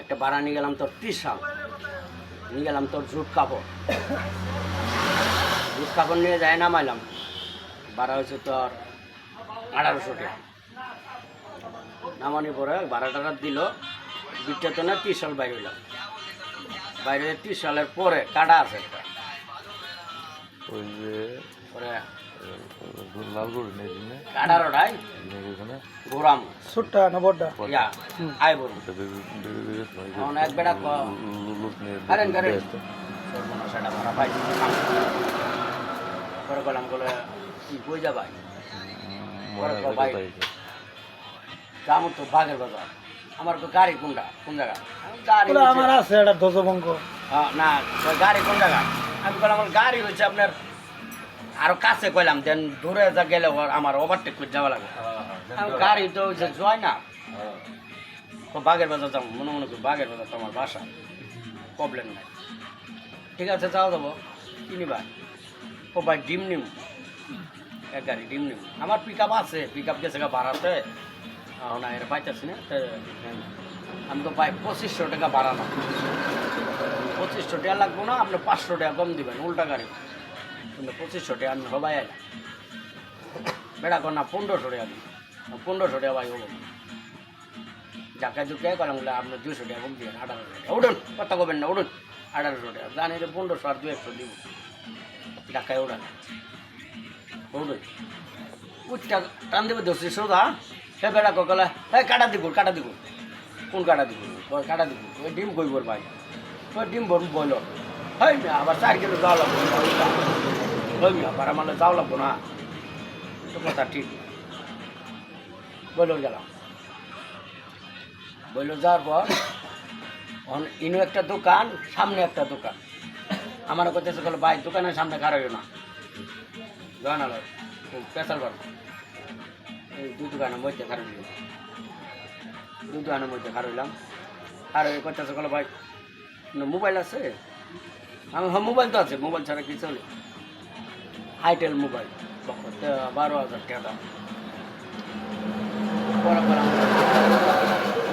একটা ভাড়া নিয়ে গেলাম তোর 30 সাল, নিয়ে গেলাম তোর জুট কাপড় নিয়ে যায় নামাইলাম, ভাড়া হয়েছে তোর 1800 টাকা। নামানোর পরে ভাড়া টাড়া দিল, দিতে না 30 সাল বাইরে হইলাম, বাইরে 30 সালের পরে কাটা আছে একটা ওই যে পরে লাল গরু নেই না 18টায় এখানে ঘোরাম ছোটটা না বড়টা? ইয়া আই বলুন এখন এক বেড়া লোক নিয়ে কারেন সেটা ভাড়া পাই পরে গেলাম বলে কি কই যাবাই পরে কও ভাই যাবো তো বাগের বাজার, আমার তো গাড়ি কোনটা কোন জায়গা গাড়ি ওটা আমার আছে একটা ধ্বজভঙ্গ। না গাড়ি কোন জায়গা আমি বললাম আমার গাড়ি হয়েছে আপনার আরো কাছে কইলাম দেন দূরে যা গেলে আমার ওভারটেক করে যাওয়া লাগে, গাড়ি তো হচ্ছে জয় না বাগের বাজার যাবো মনে মনে করি বাগের বাজার তো আমার বাসা, প্রবলেম নাই, ঠিক আছে যাও যাবো কিনিবা ও ভাই ডিম নিম এক গাড়ি ডিম নিম, আমার পিক আপ আছে, পিক আপ গেছে ভাড়াতে না এর পাইতেছি না, আমি তো পাই 2500 টাকা ভাড়া না, 2500 টাকা লাগবো না, আপনি 500 টাকা কম দিবেন উল্টা গাড়ি, কিন্তু 2500 টাকা আমি সবাই আইলাম বেড়া কর না 1500 টাকা দিন, 1500 টাকা ভাই হবো যাকে জুকে কলাম বলে আপনি 200 টাকা কম দিবেন 1800 টাকা উঠুন, কথা কবেন না উঠুন 1800 টাকা জানি যে 1500 আর 200 দিব ঢাকায় উড়ান উঠুন উঠটা টান দেবে দোষী সোজা সে বেড়া কলে হ্যাঁ কাটা দিব কোন কাটা দিব কাটা দিব ওই ডিম কইবর ভাই ওই ডিম ভরুন বইল হয় মিয়া আবার 4 কিলো যাওয়া লাগবো ওই মিয়া বারা মালে যাওয়া লাগবো না তো কথা ঠিক বইল গেলাম, বইল যাওয়ার পর ইনু একটা দোকান সামনে একটা দোকান, আমার কাছে বলে ভাই দোকানের সামনে খারাইও না জানালো পেশাল বার এই দুই দোকানের মধ্যে খারাইলাম, দুই দোকানের মধ্যে খারাইলাম আর ওই কথা বলে ভাই মোবাইল আছে, আমি হ্যাঁ মোবাইল তো আছে, মোবাইল ছাড়া কি চলে, আইটেল মোবাইল 12,000 টাকা দাম,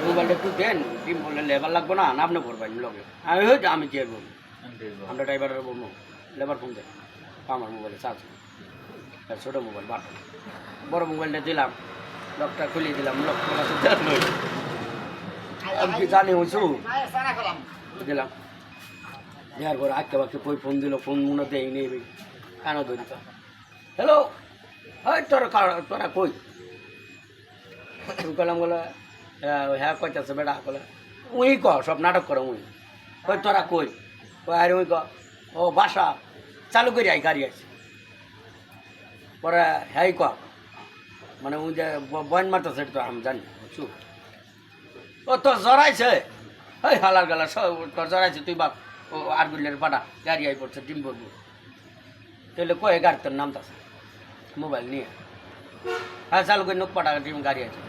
মোবাইলটা একটু দেন ডিম বললে লেবার লাগবো না না আপনি ভরবেন লগে আমি হয়তো আমি চেয়ে বলবো আমরা ড্রাইভারের বলবো লেবার ফোন দেন আমার মোবাইলে চার্জ ছোটো মোবাইল বড় মোবাইলটা দিলাম লকটা খুলিয়ে দিলাম লকটা আমি কি জানি হইছু দিলাম দেওয়ার পরে আজকে বাক্যে কই ফোন দিল ফোন মনে দেয় নেই কেন ধরি তো হ্যালো ওই তোরা কই গেলাম বলে হ্যাঁ কইতেছে বেটা বলে উই ক সব নাটক করে উই কই তোরা কই আরে উই ক ও বাসা চালু করি আই গাড়ি আছে পরে হ্যাঁ ক মানে ওই যে বয়ন মারতেছে তো আমি জানি বুঝছু ও তোর জড়াইছে ওই হালার গালা সব তোর জড়াইছে তুই বাপ ও আর গুলের পাটা গাড়ি আই পড়ছে ডিম ভরবো তাহলে কয়ে গাড়ি তোর নামতেছে মোবাইল নিয়ে হ্যাঁ চালু করে নোক পাটা ডিম গাড়ি আছে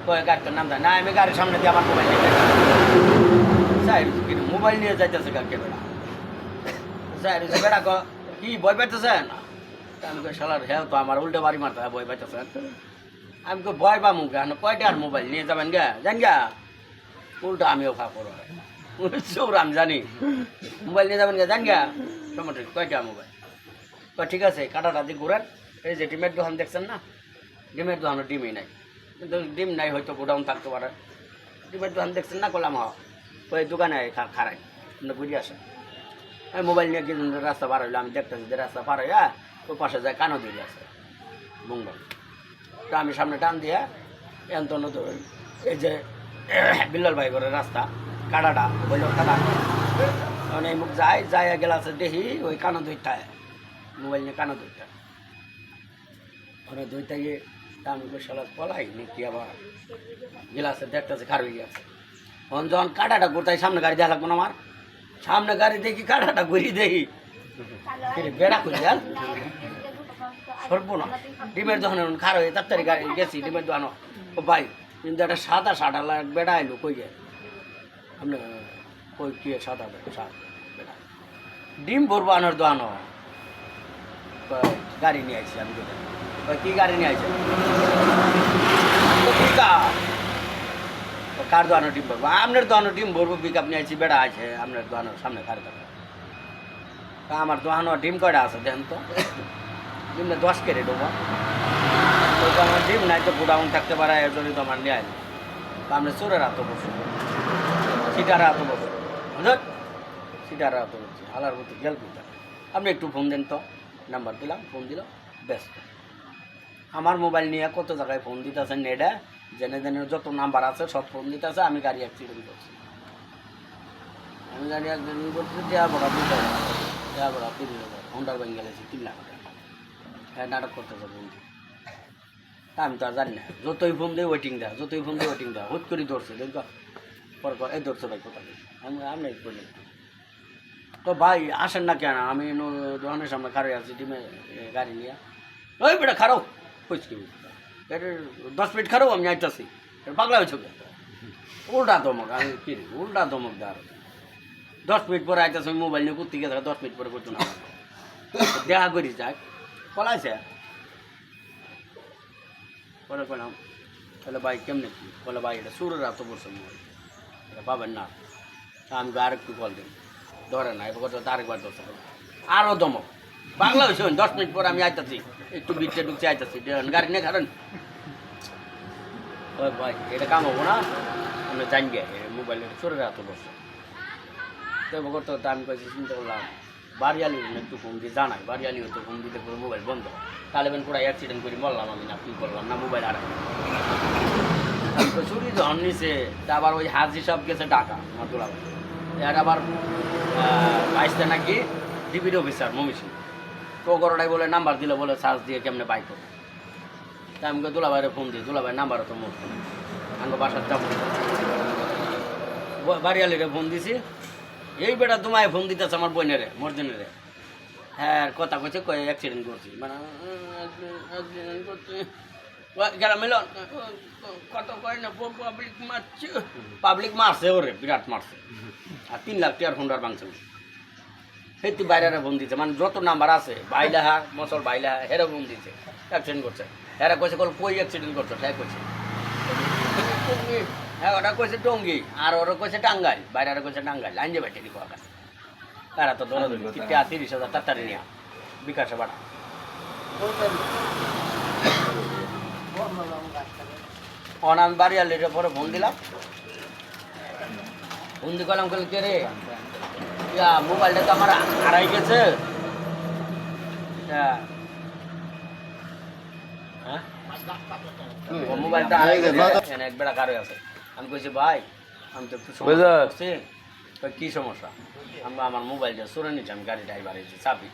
কয়ে গাড়ি তোর নামতা না আমি গাড়ির সামনে দিয়ে আমার মোবাইল নিয়ে কিন্তু মোবাইল নিয়ে যাইতেছে গাড়িকে বেড়া বেড়া ক কি বই পাইতেছে না আমি কই শালার হ্যাঁ তো আমার উল্টে বাড়ি মারতে হয় বই পাইতেছে আমি কই ভয় পা মুখে কয়টা আর মোবাইল নিয়ে যাবেন গা জান গা উল্টো আমিও খা করো চোর আমি জানি মোবাইল নিয়ে যাবেন গা জান গা টমেটো কয়টা মোবাইল ঠিক আছে কাটাটা দিয়ে ঘুরেন এই যে ডিমের দোকান দেখছেন না ডিমের দোকানও ডিমই নাই কিন্তু ডিম নাই হয়তো গোডাউন থাকতে পারে, ডিমের দোকান দেখছেন না করলাম ওই দোকানে খারাই ঘুরে আসে আমি মোবাইল নিয়ে কিন্তু রাস্তা পার হইলো আমি দেখতেছি যে রাস্তা পার হইয়া ওই পাশে যায় কানো ধরে আছে বঙ্গল তো আমি সামনে টান দিয়ে এত এই যে বিল্লাল ভাই করে রাস্তা কাটাটা বলল কাটা মানে এই মুখ যায় গেলাছে দেখি ওই কানো দুইটায় মোবাইল নিয়ে কানো দুইটা ওরা দুইটা গিয়ে আমি সালা পলাই নাকি আবার গেলাছে দেখতেছে খার হয়ে গেছে যখন কাটাটা গোটাই সামনে গাড়ি দেখা লাগবো না আমার সামনে গাড়ি দেখি কাটাটা ঘুরি দেখি বেড়া করে দেন সরবো না ডিমের দোকানে খার হয়ে তাড়াতাড়ি গাড়ি গেছি ডিমের দোকানো ও ভাই কিন্তু একটা সাদা বেড়া এলো কই যায় আপনি কই কি সাদা বেড়া ডিম ভরবো আনার দোকানো গাড়ি নিয়ে আসছি আমি কি গাড়ি নিয়ে আসছি কার দোয়ানো ডিম ভরবো আপনার দোয়ানো ডিম ভরবো পিকআপ নিয়ে আছি বেড়া আছে আপনার দোয়ানোর সামনে কার দোকান আমার দোয়ানো ডিম কয়টা আছে দেখেন তো ডিমটা 10 কেরে দেবো তো আমার ডিম নাই তো গোডাউন থাকতে পারে এর জন্য তো আমার নিয়ে আইনি আপনি চোরের হাত বসে সিটার হাত বসে বুঝলেন সিটার হাত বসছে হালার মতো গেল কোথায় আপনি একটু ফোন দেন তো নাম্বার দিলাম ফোন দিল ব্যস্ত আমার মোবাইল নিয়ে কত জায়গায় ফোন দিতেছে নেটে জেনে জেনে যত নাম্বার আছে সব ফোন দিতেছে আমি গাড়ি অ্যাক্সিডেন্ট করছি আমি গাড়ি অ্যাক্সিডেন্ট করছি দেওয়া বড়া 30,000 হন্ডার ব্যাংক গেলেছি 3 লাখ টাকা হ্যাঁ নাটক করতেছে ফোন আমি তো আর জানি না যতই ফোন দিয়ে ওয়েটিং দেয় হুট করে ধরছে দেখো পর এই ধরছে ভাই কোথায় আমি বলি তো ভাই আসেন না কেন আমি দোকানের সামনে খারাপ আছি টিমে গাড়ি নিয়ে ওই বেটা খারাপ খুঁজকি 10 মিনিট খারাপ আমি আইতাছি পাগলা হয়েছ উল্টা ধমক আমি কি উল্টা ধমক দেওয়ার 10 মিনিট পরে আইতাছি আমি মোবাইল নিয়ে করতে গেছে 10 মিনিট পরে করতো না দেখা করি যাক পলাইছে পরে কইলাম তাহলে ভাই কেমনে কি বলে ভাই এটা সুরের এত বসে মোবাইল এটা পাবেন না আমি আর একটু কল দিই ধরে না এবার আরেকবার ধরতে হবে আরও দমক বাংলা হয়েছে 10 মিনিট পরে আমি আইতাছি একটু বিটে ঢুকছে আইতাছি গাড়ি নিয়ে খারেন ওই ভাই এটা কাম হবো না আমি জানি গে মোবাইলে সুরের এত বসে তো এবার তো আমি কয়েছি চিন্তা করলাম বাড়িয়ালি একটু ফোন দিয়ে জানাই বাড়িয়ালি হতো ফোন দিতে করে মোবাইল বন্ধ তাহলে পুরো অ্যাক্সিডেন্ট করে মরলাম আমি না কী করলাম না মোবাইল আর তো চুরি যখন নিছে তা আবার ওই হাজি সব গেছে টাকা আমার তোলা এর আবার বাইসতে নাকি ডিবির অফিসার মমিসি তো গরোটাই বলে নাম্বার দিলে বলে চার্জ দিয়ে কেমনে বাই করো তা আমি দুলাভাইরে ফোন দিই দুলাভাই নাম্বারও তো মোট আমি বাসার যাবো বাড়িয়ালিরে ফোন দিছি এই বেটা তোমায় ফোন দিতেছে আমার বোনেরে মর্জিনেরে হ্যাঁ কথা কইছে কয়ে অ্যাক্সিডেন্ট করছি মানে অ্যাক্সিডেন্ট করছি গেলাম মিলন কত কয় না পাবলিক মারছে ওরে বিরাট মারছে আর 3 লাখ টাকার হোন্ডার ভাঙছে সেটি বাইরে ফোন দিচ্ছে মানে যত নাম্বার আছে বাইলাহা মসল বাইলাহা হেরা ফোন দিচ্ছে অ্যাক্সিডেন্ট করছে হেরা কইছে কই অ্যাক্সিডেন্ট করছে হ্যাঁ কইছে হ্যাঁ ওটা কইছে টঙ্গি আর ওরা কইছে টাঙ্গাইল বাইরে কইছে টাঙ্গাইল লাইন যাবে টেরি পাকা তারা তো ধরে ধরি 30,000 তাড়াতাড়ি নিয়ে বিকাশে বাড়া আমি বাড়ি আলির পরে ফোন দিলাম ফোন দিয়ে কলাম কল কে রে ইয়া মোবাইলটা তো আমার হারাই গেছে হ্যাঁ মোবাইলটা হারাই গেছে এক বেড়া কারো আছে আমি কইছি ভাই আমি তো একটু সমস্যা করছি কী সমস্যা আমি আমার মোবাইলটা সরে নিচ্ছি আমি গাড়ি ড্রাইভার হয়েছি চাবি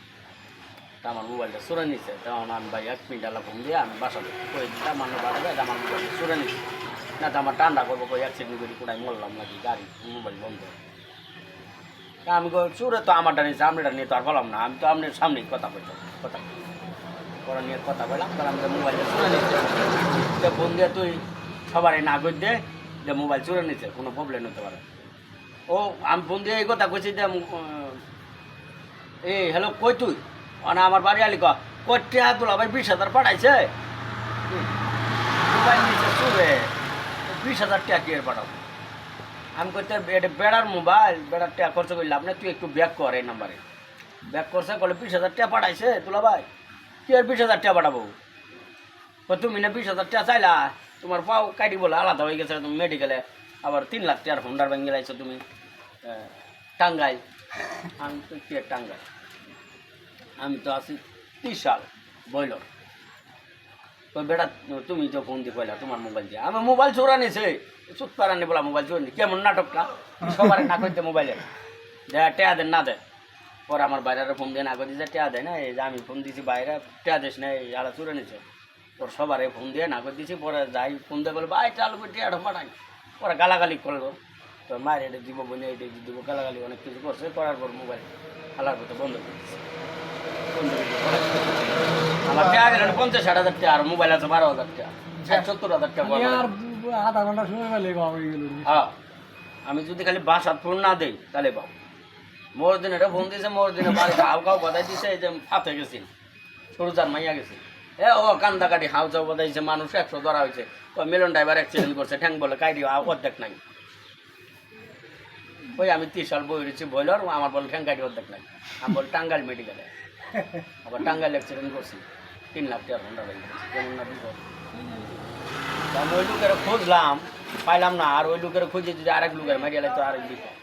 তা আমার মোবাইলটা সরে নিচ্ছে তখন আমি ভাই 1 মিনিট আলা ফোন দিয়ে আমি বাসাতে কই দিতাম মানে বাড়াবে আমার মোবাইলটা সরে নিচ্ছি না তো আমার ঠান্ডা করবো কই অ্যাক্সিডেন্ট করি কোথায় মরলাম নাকি গাড়ি মোবাইল বন্ধ তা আমি সুরে তো আমারটা নিয়েছি আপনারটা নিয়ে তো আর বললাম না আমি তো আপনার সামনেই কথা বলতাম কথা পরে নিয়ে কথা বললাম তাহলে আমি মোবাইলটা সরে নিচ্ছি ফোন দিয়ে তুই সবারই না করে দে যে মোবাইল চুরে নিচ্ছে কোনো প্রবলেম হতে পারে ও আমি ফোন দিয়ে এই কথা কইছি যে এই হ্যালো কই তুই না আমার বাড়ি আলি কয়টা তোলা ভাই 20,000 পাঠাইছে মোবাইল নিচ্ছে চুরে 20,000 টাকা কি পাঠাবো আমি কইতে এটা বেড়ার মোবাইল বেড়ার টাকা খরচ করলে আপনি তুই একটু ব্যাক কর এই নাম্বারে ব্যাক করছে বলে 20,000 টাকা পাঠাইছে তোলা ভাই কি আর 20,000 টাকা পাঠাবো তুমি না 20,000 টাকা চাইলা তোমার পাও কাটি বলে আলাদা হয়ে গেছে তুমি মেডিকেলে আবার 3 লাখ টাকার হোন্ডার ব্যাংক গেলাইছো তুমি টাঙ্গাইল আমি তো কি টাঙ্গাইল আমি তো আছি 30 সাল বইল তো বেটা তুমি তো ফোন দিয়ে কইলা তোমার মোবাইল দিয়ে আমার মোবাইল চোরা নিছে সুত পারানি বলা মোবাইল চোরা নি কেমন নাটকটা সবার না করতে মোবাইলে টেয়া দেন না দেয় পরে আমার বাইরে ফোন দিয়ে না করে দিয়েছে টেয়া দেয় না এই যে আমি ফোন দিয়েছি বাইরে টেয়া দিস না এই আলা চোরা নিছে ওর সবারে ফোন দিয়ে না করে দিয়েছি পরে যাই ফোন দিয়ে বলে ভাই চালু করে টেয়াটা পাঠাই পরে গালাগালি করলো তো মায়ের এটা দিব বোনে এটা দিব গালাগালি অনেক কিছু করছে করার পর মোবাইল খেলার করতে বন্ধ করে দিচ্ছে আমার টাকা গেলেন 50-60 হাজার টাকা আর মোবাইল আছে 12,000 টাকা 70,000 টাকা আধা ঘন্টা সময় পেলে হ্যাঁ আমি যদি খালি বাসাত ফোন না দেই তাহলে পাবো মোর দিন এটা ফোন দিয়েছে মোর দিনে বাড়িতে হাউ খাও বাদাই দিছে এই যে ফাতে গেছি সরুজার মাইয়া গেছি ও কান্দা কাটি হাউ চাউ বাদাইছে মানুষ 100 ধরা হয়েছে মিলন ড্রাইভার অ্যাক্সিডেন্ট করছে ঠ্যাং বলে কাইরি অর্ধেক নাই ওই আমি 30 সাল বই রয়েছি বইলার আমার বল ঠ্যাঙ্কাটি অর্ধেক নাই আমি বল টাঙ্গাইল মেডিকেলে আবার টাঙ্গাইল অ্যাক্সিডেন্ট করছি 3 লাখ টাকা ঘন্টা লাগবে কেমন না বিপদ আমি ওই লোকের খুঁজলাম পাইলাম না আর ওই লোকের খুঁজে যদি আরেক লোকের মেডিকেলে তো আরেক বিপদ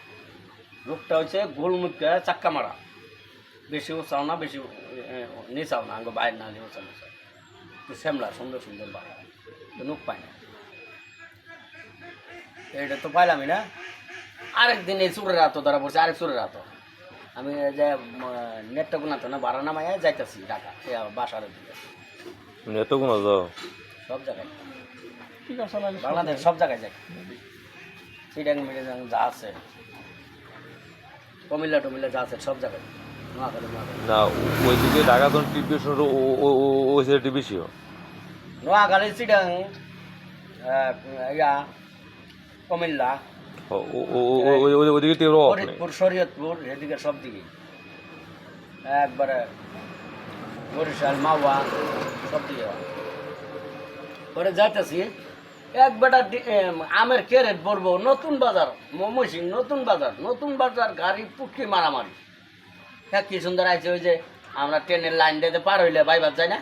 লোকটা হচ্ছে গোলমুখে চাক্কা মারা বেশি উৎসাহ না বেশি নিচাও না আগে বাইরে না উৎসাহ নিচাও শ্যামলা সুন্দর সুন্দর বাড়ি নুক পাই না এইটা তো পাইলামই না আরেকদিন এই চুরের হাতও ধরা পড়ছে আরেক চুরের হাতও আমি যে নেটটা গুনাতো না ভাড়া নামাই যাইতেছি ঢাকা বাসার দিকে এত কোনো যাও সব জায়গায় ঠিক আছে লাগে বাংলাদেশ সব জায়গায় যাই চিটাং মিটাং যা আছে কুমিল্লা টুমিল্লা যা আছে সব জায়গায় নোয়াখালী না ওইদিকে ঢাকা তো টিভি শুরু ওই সাইডে টিভি ছিল নোয়াখালী চিটাং ইয়া কুমিল্লা ওইদিকে টিভির অফ নেই ফরিদপুর শরীয়তপুর এদিকে সব দিকে একবারে বরিশাল মাওয়া সব দিকে পরে যাইতেছি এক বেটা আমের ক্যারেট বলবো নতুন বাজার মমসিং নতুন বাজার গাড়ি পুটকি মারামারি হ্যাঁ কি সুন্দর আছে ওই যে আমরা ট্রেনের লাইন দিতে পার হইলে বাইবার যাই না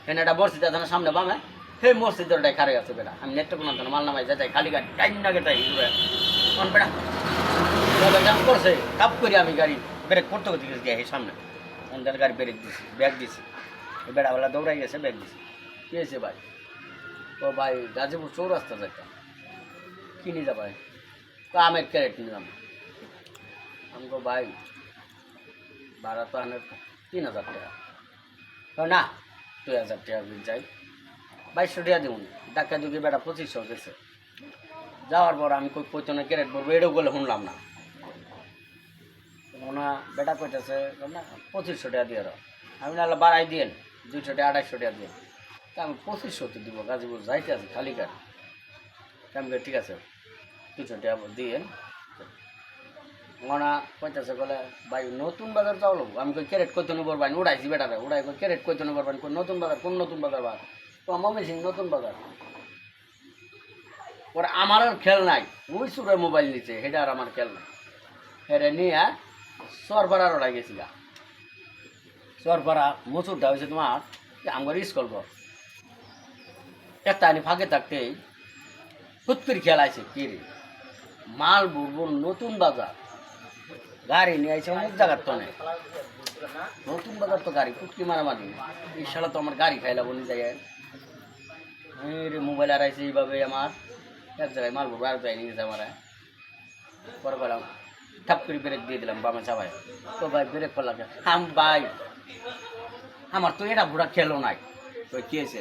ট্রেনেটা মসজিদ আছে না সামনে বামে হে মসজিদের ওটাই খারে আছে বেটা আমি নেটটা কোনো মাল নামাই যাই খালি গাড়ি টাইম না গেটাই কোন বেটা জাম করছে কাপ করি আমি গাড়ি ব্রেক করতে করতে গেছি এই সামনে অন্যের গাড়ি ব্রেক দিছি ব্যাগ দিছি বেড়াওয়ালা দৌড়াই গেছে ব্যাগ দিছি কি হয়েছে ভাই ও ভাই গাজীপুর চৌরাস্তা যাইতাম কিনে যা ভাই তো আমের ক্যারেট নিলাম আমি তো ভাই ভাড়া তো আনের 3000 টাকা না 2000 টাকা বিল চাই 2200 টাকা দেবো ডাক্তার দুঃখী বেটা 2500 গেছে যাওয়ার পর আমি কই পৈতনে ক্যারেট বলবো এটাও বলে শুনলাম না ওনা বেটা কইতেছে না 2500 টাকা দিয়ে আমি নাহলে বাড়াই দিয়েন 200 টাকা 250 টাকা দিয়ে তা আমি 2500 তো দিব গাজীপুর যাইতে আছে খালি গাড়ি আমি ঠিক আছে 200 টাকা দিয়েন ওনা কইতেছে বলে ভাই নতুন বাজার যাও লোক আমি কই ক্যারেট কইতে নেবো ভাই উড়াইছি বেটারে উড়াই কই ক্যারেট কইতে নেবো ভাই নতুন বাজার কোন নতুন বাজার বা তো মমি সিং নতুন বাজার ওর আমার আর খেল নাই ওই সুরে মোবাইল নিচ্ছে সেটা আর আমার খেল নাই হেরে নিয়ে সরপাড়ার ওড়াই গেছি গা সরপাড়া মসুরটা হয়েছে তোমার আমার স্কুল ঘর একটা আনি ফাঁকে থাকতেই হুৎপির খেল আছে কি রে মাল বুড়বুর নতুন বাজার গাড়ি নিয়ে আইছে অনেক জায়গার তো নেই নতুন বাজার তো গাড়ি ফুটকি মারামারি এই শালা তো আমার গাড়ি খাইলা বলি জায়গায় রে মোবাইল আর আইছে এইভাবে আমার এক জায়গায় মাল বুড়বো আর যাই নিয়ে গেছে আমার পরে বললাম ঠাপ করে ব্রেক দিয়ে দিলাম বামে চাপায় তো ভাই ব্রেক করলাম ভাই আমার তো এটা বুড়া খেলো নাই তো কি হয়েছে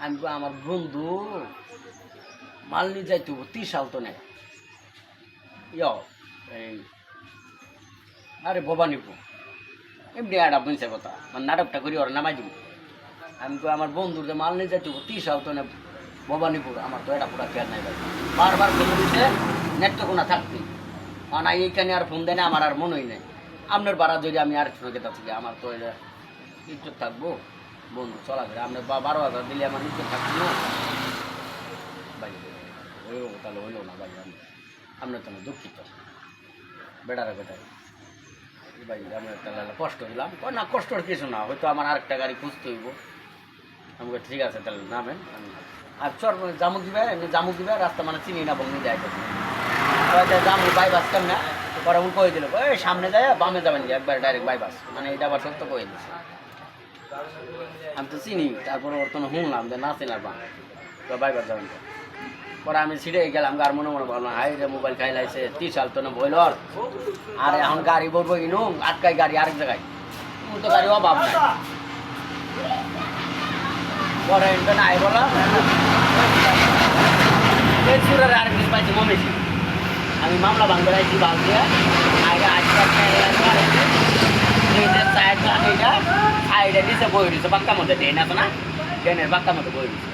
আমি আমার বন্ধু মাল নিয়ে যাইতে 30 সাল তো নেই এই আরে ভবানীপুর এমনি একটা বুঝছে কথা মানে নাটকটা করি ওরা নামাই দিব আমি তো আমার বন্ধুর যে মাল নিয়ে যাইতে 30 সাল তো নেই ভবানীপুর আমার তো এটা পুরা খেয়াল নাই ভাই বারবার ফোন দিচ্ছে নেটটা কোনো থাকতেই না এইখানে আর ফোন দেয় না আমার আর মনেই নেই আপনার বাড়া যদি আমি আর একটু গেতা থেকে আমার তো এটা ইজ্জত থাকবো বন্ধু চলাফেরা আপনার 12,000 দিলে আমার ইজ্জত থাকবো না ভাই হইল তাহলে হইল না ভাই আপনার তো দুঃখিত বেটারা বেটার ভাই আমি তাহলে কষ্ট দিলাম না কষ্টর কিছু না হয়তো আমার আরেকটা গাড়ি খুঁজতে হইব আমাকে ঠিক আছে তাহলে নামেন আর চর জামুক দিবে এমনি জামুক দিবে রাস্তা মানে চিনি না বলনি যাই জামুক বাইবাস কেমন পরে উনি কয়ে দিল এই সামনে যায় বামে যাবেন একবার ডাইরেক্ট বাইবাস মানে এটা আবার সত্য কয়ে দিচ্ছে আমি তো চিনি তারপরে ওর তো শুনলাম যে না চিনার বাম তো বাইবাস যাবেন পরে আমি ছিঁড়ে গেলাম আর মনে মনে ভাবলাম হাই রে মোবাইল খাই লাইছে 30 সাল তো না বইলর আর এখন গাড়ি বলবো ইনু আটকাই গাড়ি আরেক জায়গায় তো গাড়ি অভাব নাই পরে এটা নাই বলা সুরের আর কিছু পাইছি মমেছি আমি মামলা ভাঙবে রাখছি বাল দিয়ে আগে আজকাল সাইডটা নিচে বই দিচ্ছে বাক্কার মধ্যে ড্রেন আছে না ড্রেনের বাক্কার মধ্যে বই দিচ্ছে